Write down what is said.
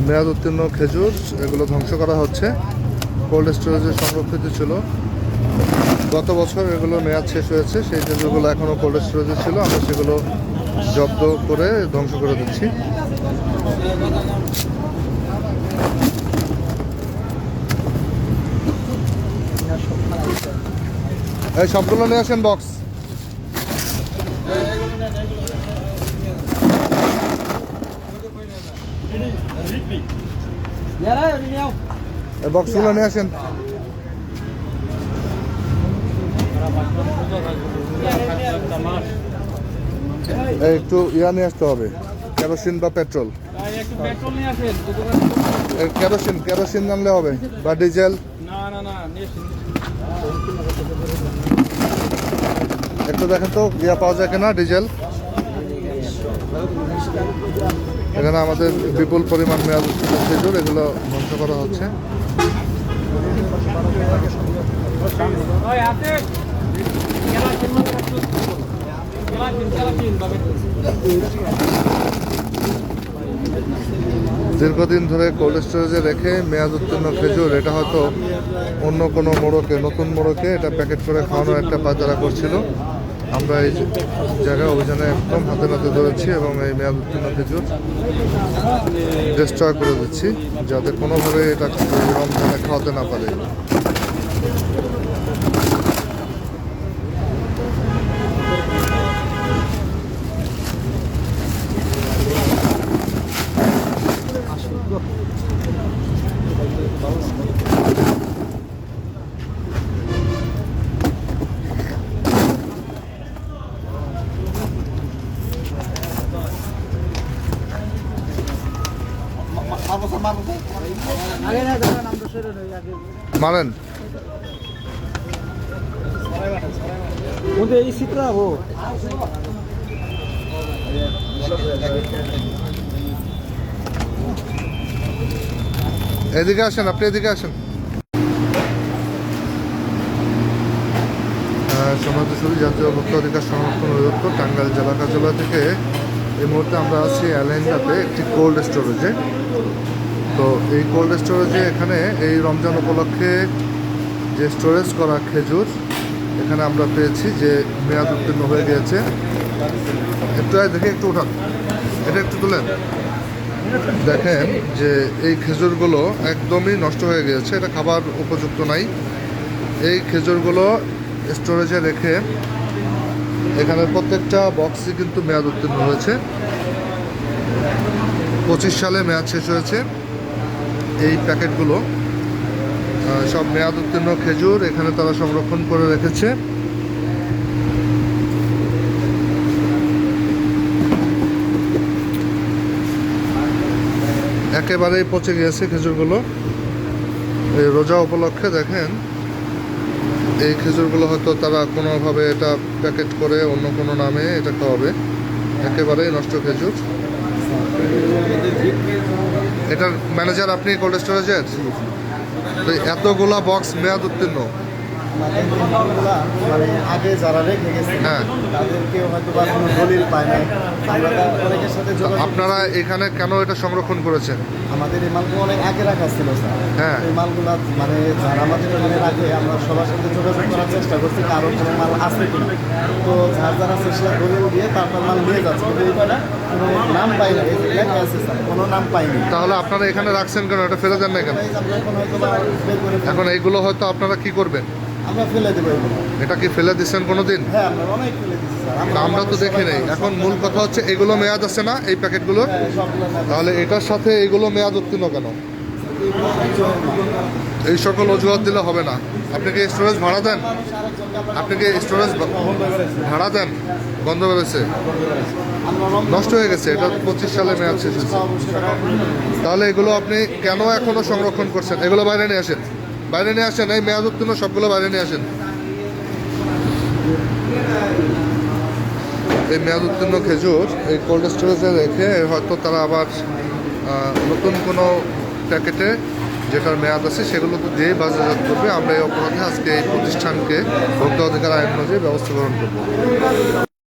মেয়াদ উত্তীর্ণ খেজুর এগুলো ধ্বংস করা হচ্ছে। কোল্ড স্টোরেজে সংরক্ষিত ছিল, গত বছর এগুলো মেয়াদ শেষ হয়েছে। সেই খেজুরগুলো এখনও কোল্ড স্টোরেজে ছিল, আমরা সেগুলো জব্দ করে ধ্বংস করে দিচ্ছি। এই সবগুলো নিয়ে আসেন বক্স। বক্সগুলো নিয়ে আসেন। একটু ইয়া নিয়ে আসতে হবে, কেরোসিন বা পেট্রোল। কেরোসিন আনলে হবে, বা ডিজেল। একটু দেখেন তো ইয়া পাওয়া যায় কিনা, ডিজেল। এখানে আমাদের বিপুল পরিমাণ মেয়াদ উত্তীর্ণ খেজুর, এগুলো ধ্বংস করা হচ্ছে। দীর্ঘদিন ধরে কোল্ড স্টোরেজে রেখে মেয়াদ উত্তীর্ণ খেজুর, এটা হয়তো অন্য কোনো মোড়কে, নতুন মোড়কে এটা প্যাকেট করে খাওয়ানোর একটা পায়তারা করছিল। আমরা এই জায়গায় অভিযানে একদম হাতে নাতে ধরেছি এবং এই মেয়াদ উত্তীর্ণ খেজুর ডিস্ট্রয় করে দিচ্ছি, যাতে কোনোভাবে এটা রমজানে খাওয়াতে না পারে। মারেন এদিকে আসেন, আপনি এদিকে আসেন। সমাজসেবী জাতীয় ভোক্তা অধিকার সংরক্ষণ অধিদপ্তর টাঙ্গাইল জেলা কার্যালয় থেকে এই মুহূর্তে আমরা আছি অ্যালাইন্ডাতে একটি কোল্ড স্টোরেজে। তো এই কোল্ড স্টোরেজে এখানে এই রমজান উপলক্ষে যে স্টোরেজ করা খেজুর এখানে আমরা পেয়েছি যে মেয়াদ উত্তীর্ণ হয়ে গিয়েছে। একটু দেখে, একটু উঠান, এটা একটু তুলেন। দেখেন যে এই খেজুরগুলো একদমই নষ্ট হয়ে গিয়েছে, এটা খাবার উপযুক্ত নাই। এই খেজুরগুলো স্টোরেজে রেখে এখানে প্রত্যেকটা বক্সই কিন্তু মেয়াদ উত্তীর্ণ হয়েছে। 25 সালে মেয়াদ শেষ হয়েছে। এই প্যাকেটগুলো সব মেয়াদ উত্তীর্ণ খেজুর এখানে তারা সংরক্ষণ করে রেখেছে। একেবারেই পচে গিয়েছে খেজুরগুলো। এই রোজা উপলক্ষে দেখেন এই খেজুরগুলো হয়তো তারা কোনোভাবে এটা প্যাকেট করে অন্য কোনো নামে এটা খাওয়াবে। একেবারেই নষ্ট খেজুর। এটার ম্যানেজার আপনি কোল্ড স্টোরেজের? তো এতগুলা বক্স মেয়াদ উত্তীর্ণ, মানে আগে যারা রেখে গেছে হ্যাঁ, তাদেরকে হয়তো বা কোনো দলিল পায় নাই। আমরা অনেকের সাথে আপনারা এখানে কেন এটা সংরক্ষণ করেছেন? আমাদের এই মালগুলো অনেক আগে রাখা ছিল স্যার। হ্যাঁ, এই মালগুলো মানে যারা আমাদের এখানে রাখে আমরা সবার সাথে যোগাযোগ করার চেষ্টা করছি কারো কোনো মাল আছে কিনা। তো যার যারা আছে সেটা দলিল দিয়ে তারপর মাল নিয়ে যাচ্ছে, কিন্তু এইটা কোনো নাম পাই না। লেখা আছে স্যার, কোনো নাম পাইনি। তাহলে আপনারা এখানে রাখছেন কেন? এটা ফেলে দেন না কেন? এখন এইগুলো হয়তো আপনারা কি করবেন? আমরা ফেলে দেবো। এটা কি ফেলে দিচ্ছেন কোনোদিন? হ্যাঁ, আমরা অনেক ফেলে দিচ্ছি স্যার। আমরা তো দেখি নাই। এখন মূল কথা হচ্ছে এগুলো মেয়াদ আছে না এই প্যাকেটগুলো? তাহলে এটার সাথে এগুলো মেয়াদ উত্তীর্ণ কেন? এই সকল অজুহাত দিলে হবে না। আপনি কি স্টোরেজ ভাড়া দেন? আপনি কি স্টোরেজ ভাড়া দেন? বন্ধ করেছে, নষ্ট হয়ে গেছে। এটা 25 সালে মেয়াদ শেষ হয়েছে। তাহলে এগুলো আপনি কেন এখনো সংরক্ষণ করছেন? এগুলো বাইরে নিয়ে আসেন, বাইরে নিয়ে আসেন। এই মেয়াদ উত্তীর্ণ সবগুলো বাইরে নিয়ে আসেন। এই মেয়াদ উত্তীর্ণ খেজুর এই কোল্ড স্টোরেজে রেখে হয়তো তারা আবার নতুন কোনো প্যাকেটে যেটার মেয়াদ আছে সেগুলো তো দিয়েই বাজারজাত করবে। আমরা এই অপরাধে আজকে এই প্রতিষ্ঠানকে ভোক্তা অধিকার আইন অনুযায়ী ব্যবস্থা গ্রহণ করব।